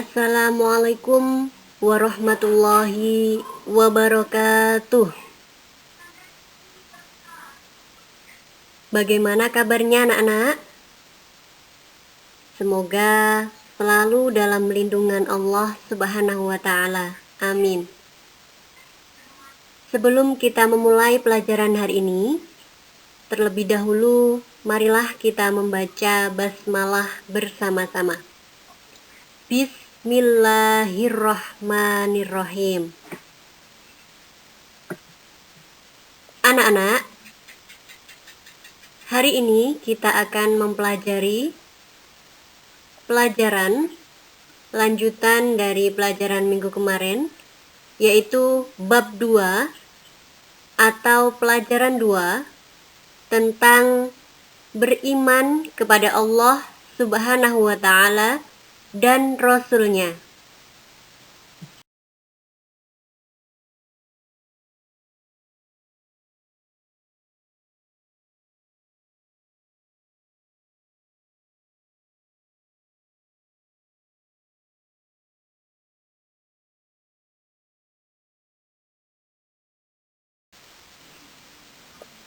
Assalamualaikum warahmatullahi wabarakatuh. Bagaimana kabarnya anak-anak? Semoga selalu dalam lindungan Allah Subhanahu wa Ta'ala. Amin. Sebelum kita memulai pelajaran hari ini, terlebih dahulu marilah kita membaca basmalah bersama-sama. Bismillahirrahmanirrahim. Anak-anak, hari ini kita akan mempelajari pelajaran lanjutan dari pelajaran minggu kemarin, yaitu bab 2 atau pelajaran 2 tentang beriman kepada Allah Subhanahu wa Ta'ala dan Rasul-Nya.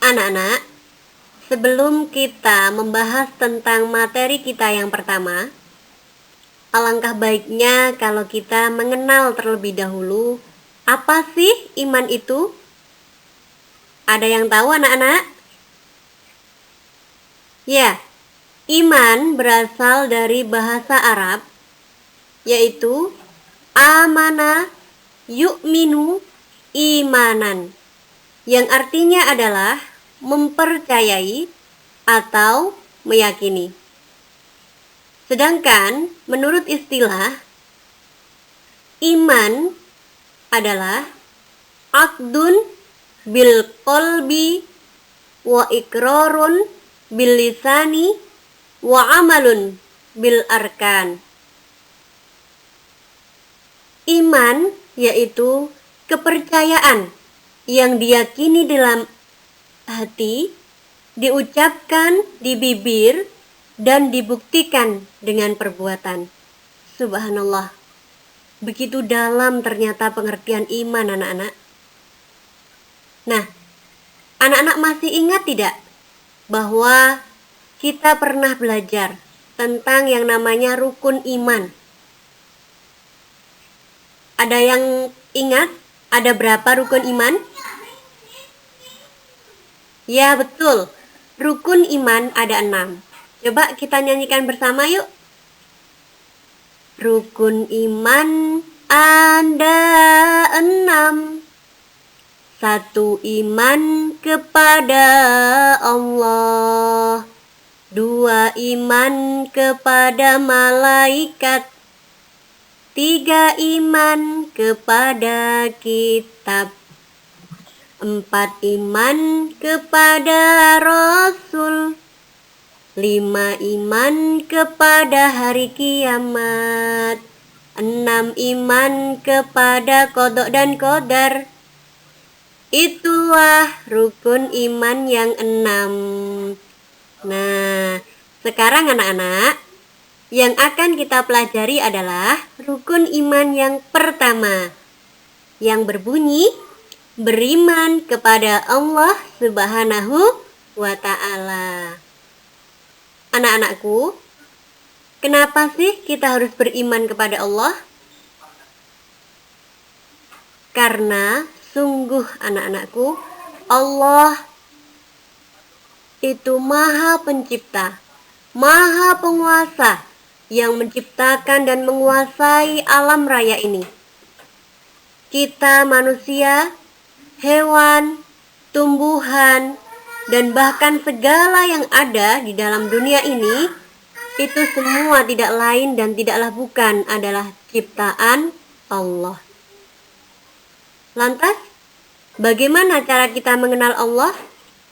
Anak-anak, sebelum kita membahas tentang materi kita yang pertama, alangkah baiknya kalau kita mengenal terlebih dahulu apa sih iman itu? Ada yang tahu anak-anak? Ya, iman berasal dari bahasa Arab, yaitu amana yu'minu imanan, yang artinya adalah mempercayai atau meyakini. Sedangkan menurut istilah, iman adalah aqdun bil qalbi wa iqrarun bil lisani wa amalun bil arkan. Iman yaitu kepercayaan yang diyakini dalam hati, diucapkan di bibir, dan dibuktikan dengan perbuatan. Subhanallah, begitu dalam ternyata pengertian iman anak-anak. Nah, anak-anak masih ingat tidak bahwa kita pernah belajar tentang yang namanya rukun iman? Ada yang ingat ada berapa rukun iman? Ya betul, rukun iman ada 6. Coba kita nyanyikan bersama yuk. Rukun iman ada 6. 1. Iman kepada Allah. 2. Iman kepada malaikat. 3. Iman kepada kitab. 4. Iman kepada Rasul. 5. Iman kepada hari kiamat. 6. Iman kepada qada dan qadar. Itulah rukun iman yang 6. Nah, sekarang anak-anak, yang akan kita pelajari adalah rukun iman yang pertama, yang berbunyi beriman kepada Allah Subhanahu wa Ta'ala. Anak-anakku, kenapa sih kita harus beriman kepada Allah? Karena sungguh anak-anakku, Allah itu Maha Pencipta, Maha Penguasa yang menciptakan dan menguasai alam raya ini. Kita manusia, hewan, tumbuhan, dan bahkan segala yang ada di dalam dunia ini, itu semua tidak lain dan tidaklah bukan adalah ciptaan Allah. Lantas, bagaimana cara kita mengenal Allah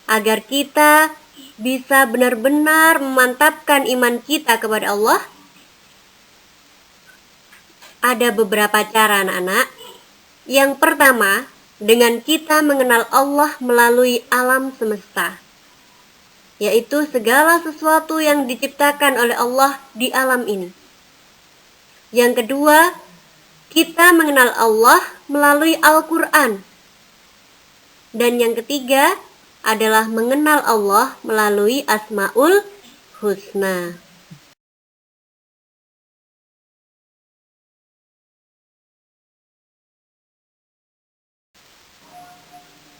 agar kita bisa benar-benar memantapkan iman kita kepada Allah? Ada beberapa cara anak-anak. Yang pertama, dengan kita mengenal Allah melalui alam semesta, yaitu segala sesuatu yang diciptakan oleh Allah di alam ini. Yang kedua, kita mengenal Allah melalui Al-Quran. Dan yang ketiga adalah mengenal Allah melalui Asmaul Husna.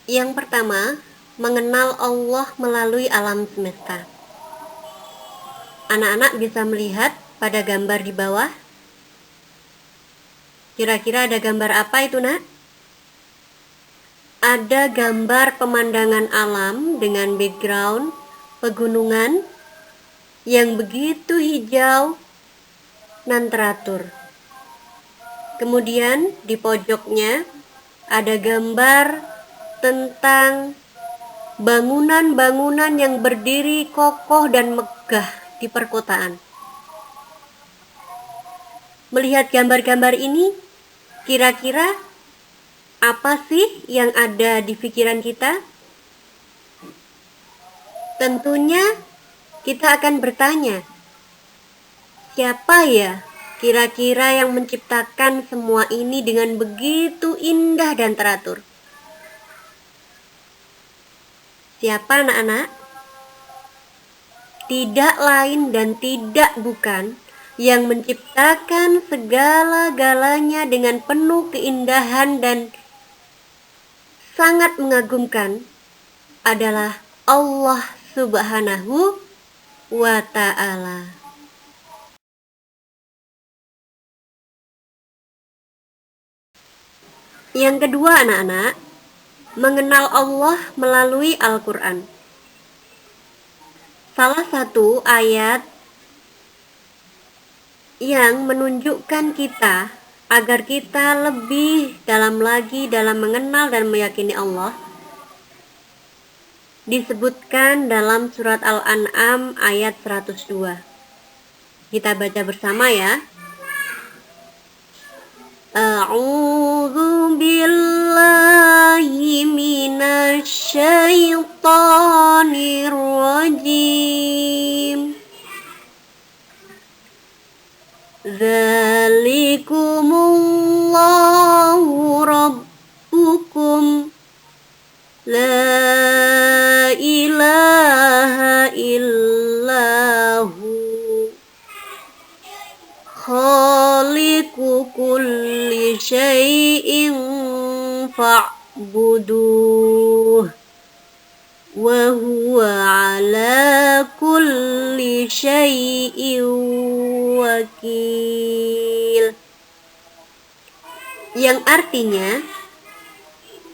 Yang pertama, mengenal Allah melalui alam semesta. Anak-anak bisa melihat pada gambar di bawah. Kira-kira ada gambar apa itu, Nak? Ada gambar pemandangan alam dengan background pegunungan yang begitu hijau dan teratur. Kemudian di pojoknya ada gambar tentang bangunan-bangunan yang berdiri kokoh dan megah di perkotaan. Melihat gambar-gambar ini, kira-kira apa sih yang ada di pikiran kita? Tentunya kita akan bertanya, siapa ya kira-kira yang menciptakan semua ini dengan begitu indah dan teratur? Siapa, anak-anak? Tidak lain dan tidak bukan yang menciptakan segala-galanya dengan penuh keindahan dan sangat mengagumkan adalah Allah Subhanahu wa Ta'ala. Yang kedua, anak-anak, mengenal Allah melalui Al-Quran. Salah satu ayat yang menunjukkan kita agar kita lebih dalam lagi dalam mengenal dan meyakini Allah disebutkan dalam surat Al-An'am ayat 102. Kita baca bersama ya. A'udzu billahi minasy syaithanir rajim. Dzalikumullahu rabbukum la ilaha illahu khaliqu kulli syai'in fa'buduh wa huwa ala kulli syai'in wakil. Yang artinya,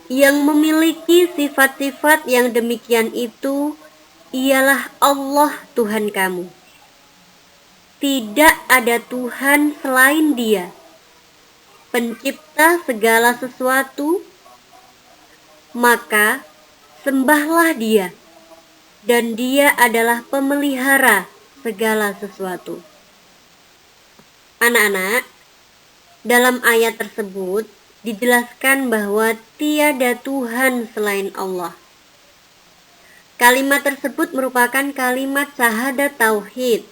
yang memiliki sifat-sifat yang demikian itu ialah Allah Tuhan kamu. Tidak ada Tuhan selain Dia, pencipta segala sesuatu, maka sembahlah Dia, dan Dia adalah pemelihara segala sesuatu. Anak-anak, dalam ayat tersebut dijelaskan bahwa tiada Tuhan selain Allah. Kalimat tersebut merupakan kalimat syahadat tauhid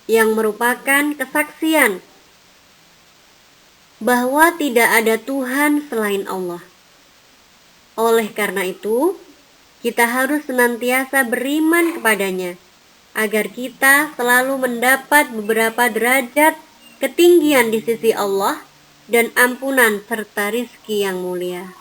yang merupakan kesaksian bahwa tidak ada Tuhan selain Allah. Oleh karena itu, kita harus senantiasa beriman kepadanya agar kita selalu mendapat beberapa derajat ketinggian di sisi Allah dan ampunan serta rizki yang mulia.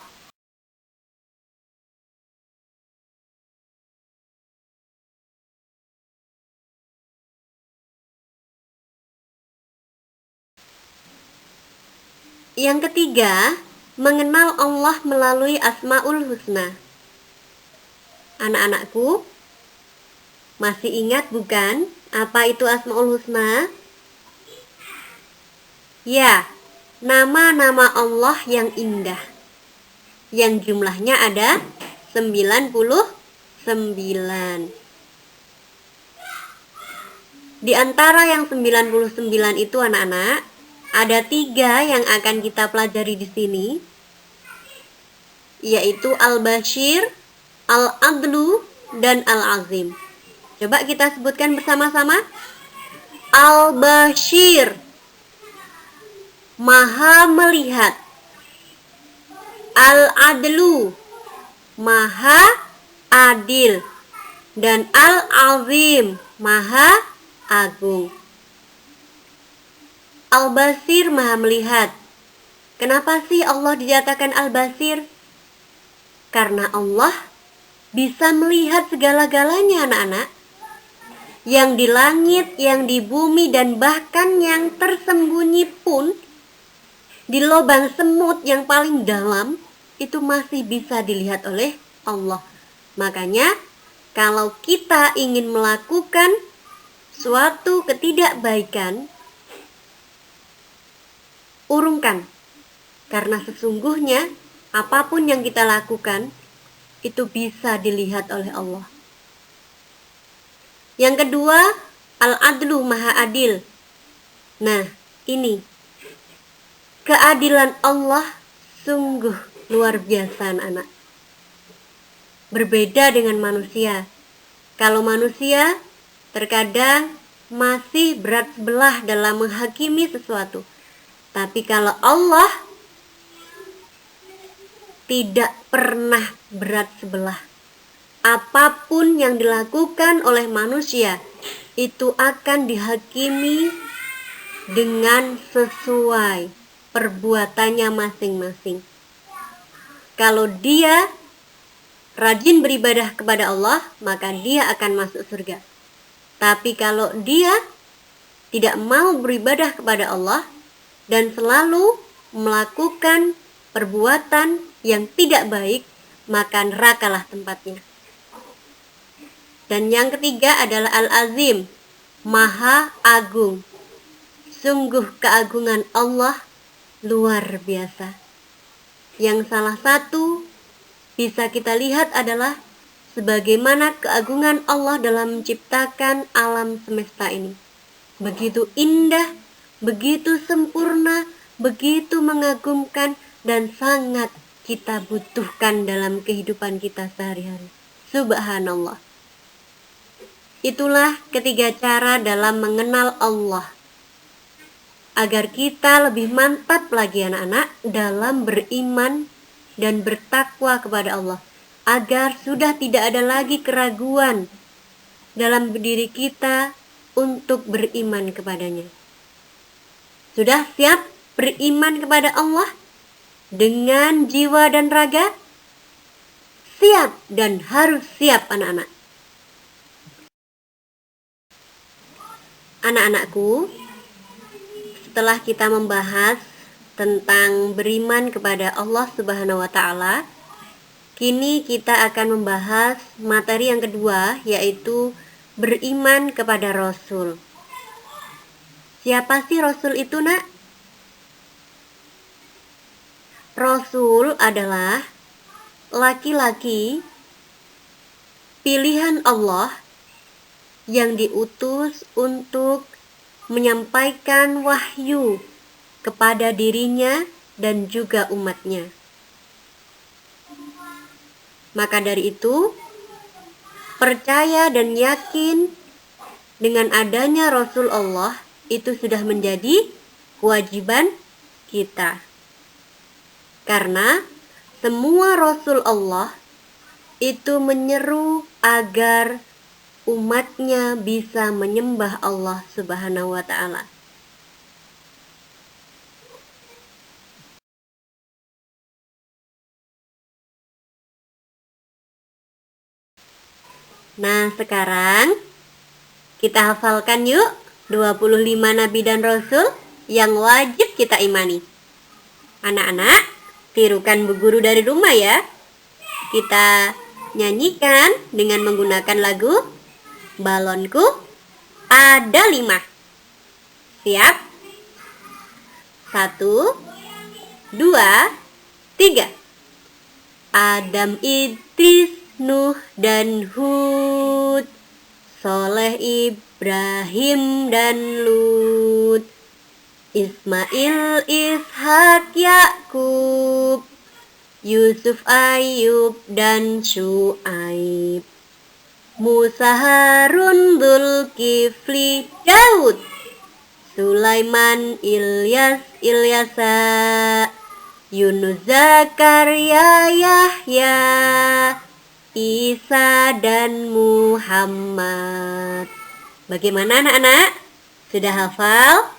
Yang ketiga, mengenal Allah melalui Asmaul Husna. Anak-anakku, masih ingat bukan apa itu Asmaul Husna? Ya, nama-nama Allah yang indah, yang jumlahnya ada 99. Di antara yang 99 itu anak-anak, ada 3 yang akan kita pelajari di sini, yaitu Al-Bashir, Al-Adlu, dan Al-Azim. Coba kita sebutkan bersama-sama. Al-Bashir, Maha melihat. Al-adlu, maha adil. Dan al-azim, maha agung. Al-basir, maha melihat. Kenapa sih Allah dinyatakan al-basir? Karena Allah bisa melihat segala-galanya, anak-anak. Yang di langit, yang di bumi, dan bahkan yang tersembunyi pun di lubang semut yang paling dalam itu masih bisa dilihat oleh Allah. Makanya kalau kita ingin melakukan suatu ketidakbaikan, urungkan. Karena sesungguhnya apapun yang kita lakukan itu bisa dilihat oleh Allah. Yang kedua, al-adlu, maha adil. Nah, ini keadilan Allah sungguh luar biasa, anak-anak. Berbeda dengan manusia. Kalau manusia terkadang masih berat sebelah dalam menghakimi sesuatu. Tapi kalau Allah tidak pernah berat sebelah. Apapun yang dilakukan oleh manusia itu akan dihakimi dengan sesuai perbuatannya masing-masing. Kalau dia rajin beribadah kepada Allah, maka dia akan masuk surga. Tapi kalau dia tidak mau beribadah kepada Allah dan selalu melakukan perbuatan yang tidak baik, maka nerakalah tempatnya. Dan yang ketiga adalah al-azim, maha agung. Sungguh keagungan Allah luar biasa. Yang salah satu bisa kita lihat adalah sebagaimana keagungan Allah dalam menciptakan alam semesta ini. Begitu indah, begitu sempurna, begitu mengagumkan, dan sangat kita butuhkan dalam kehidupan kita sehari-hari. Subhanallah. Itulah ketiga cara dalam mengenal Allah. Agar kita lebih mantap lagi, anak-anak, dalam beriman dan bertakwa kepada Allah, agar sudah tidak ada lagi keraguan dalam diri kita untuk beriman kepadanya. Sudah siap beriman kepada Allah dengan jiwa dan raga? Siap dan harus siap, anak-anak. Anak-anakku, setelah kita membahas tentang beriman kepada Allah Subhanahu wa Ta'ala, kini kita akan membahas materi yang kedua, yaitu beriman kepada Rasul. Siapa sih Rasul itu, nak? Rasul adalah laki-laki pilihan Allah yang diutus untuk menyampaikan wahyu kepada dirinya dan juga umatnya. Maka dari itu, percaya dan yakin dengan adanya Rasul Allah itu sudah menjadi kewajiban kita. Karena semua Rasul Allah itu menyeru agar umatnya bisa menyembah Allah Subhanahu wa Ta'ala. Nah, sekarang kita hafalkan yuk 25 nabi dan rasul yang wajib kita imani. Anak-anak, tirukan bu guru dari rumah ya. Kita nyanyikan dengan menggunakan lagu Balonku Ada 5. Siap? 1, 2, 3. Adam, Idris, Nuh dan Hud, Soleh, Ibrahim dan Lut, Ismail, Ishak, Yakub, Yusuf, Ayub dan Syuaib, Musa, Harun, Dzulkifli, Daud, Sulaiman, Ilyas, Ilyasa, Yunus, Zakaria, Yahya, Isa, dan Muhammad. Bagaimana anak-anak? Sudah hafal?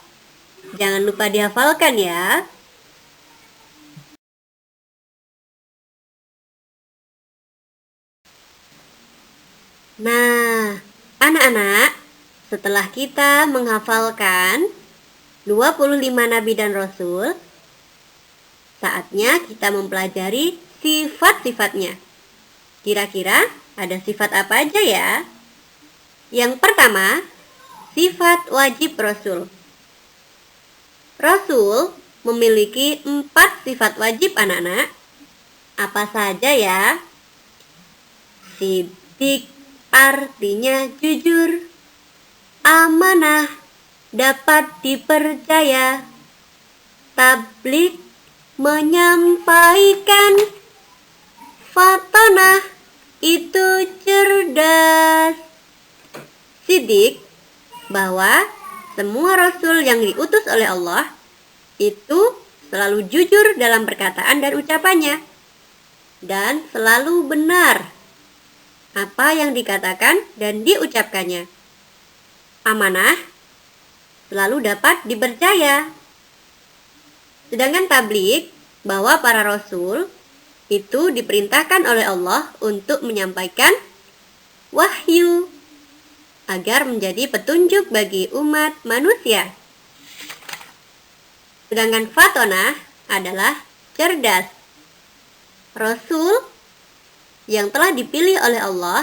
Jangan lupa dihafalkan ya. Nah, anak-anak, setelah kita menghafalkan 25 nabi dan rasul, saatnya kita mempelajari sifat-sifatnya. Kira-kira ada sifat apa aja ya? Yang pertama, sifat wajib rasul. Rasul memiliki 4 sifat wajib anak-anak. Apa saja ya? Siddiq artinya jujur, amanah, dapat dipercaya, tabligh menyampaikan, fatonah itu cerdas. Siddiq, bahwa semua rasul yang diutus oleh Allah itu selalu jujur dalam perkataan dan ucapannya, dan selalu benar apa yang dikatakan dan diucapkannya. Amanah, selalu dapat dipercaya. Sedangkan tabligh, bahwa para rasul itu diperintahkan oleh Allah untuk menyampaikan wahyu agar menjadi petunjuk bagi umat manusia. Sedangkan fatonah adalah cerdas. Rasul yang telah dipilih oleh Allah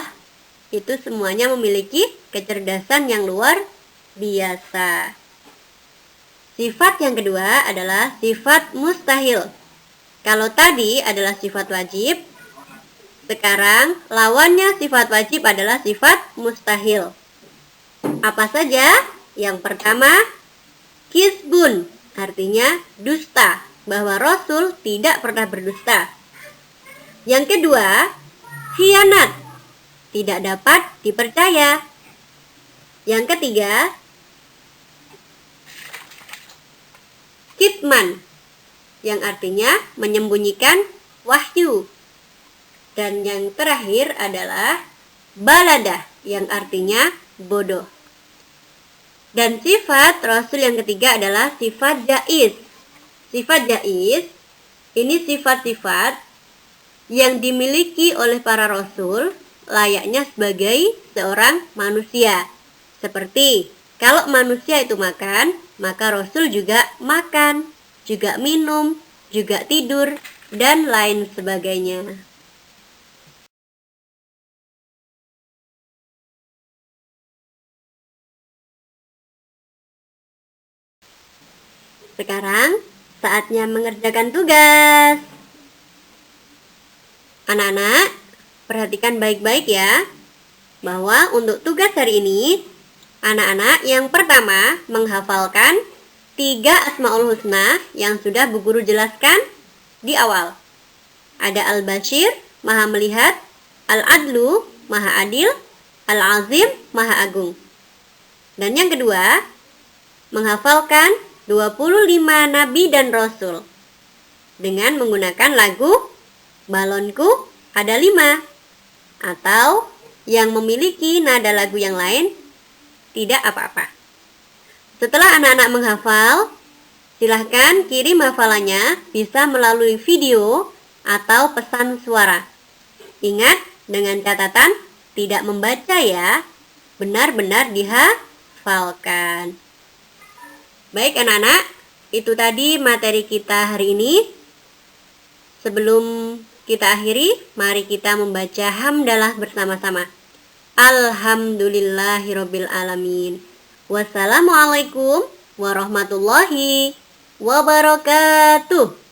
itu semuanya memiliki kecerdasan yang luar biasa. Sifat yang kedua adalah sifat mustahil. Kalau tadi adalah sifat wajib, sekarang lawannya sifat wajib adalah sifat mustahil. Apa saja? Yang pertama, kisbun, artinya dusta, bahwa Rasul tidak pernah berdusta. Yang kedua, khianat, tidak dapat dipercaya. Yang ketiga, kitman, yang artinya menyembunyikan wahyu. Dan yang terakhir adalah baladah, yang artinya bodoh. Dan sifat Rasul yang ketiga adalah sifat jaiz. Sifat jaiz ini sifat-sifat yang dimiliki oleh para Rasul layaknya sebagai seorang manusia. Seperti kalau manusia itu makan, maka Rasul juga makan, juga minum, juga tidur, dan lain sebagainya. Sekarang saatnya mengerjakan tugas. Anak-anak, perhatikan baik-baik ya, bahwa untuk tugas hari ini, anak-anak yang pertama menghafalkan 3 Asmaul Husna yang sudah Bu Guru jelaskan di awal. Ada Al-Bashir, Maha Melihat, Al-Adlu, Maha Adil, Al-Azim, Maha Agung. Dan yang kedua, menghafalkan 25 Nabi dan Rasul dengan menggunakan lagu Balonku Ada 5, atau yang memiliki nada lagu yang lain tidak apa-apa. Setelah anak-anak menghafal, silahkan kirim hafalannya bisa melalui video atau pesan suara. Ingat, dengan catatan tidak membaca ya, benar-benar dihafalkan. Baik anak-anak, itu tadi materi kita hari ini. Sebelum kita akhiri, mari kita membaca hamdalah bersama-sama. Alhamdulillahirabbil alamin. Wassalamualaikum warahmatullahi wabarakatuh.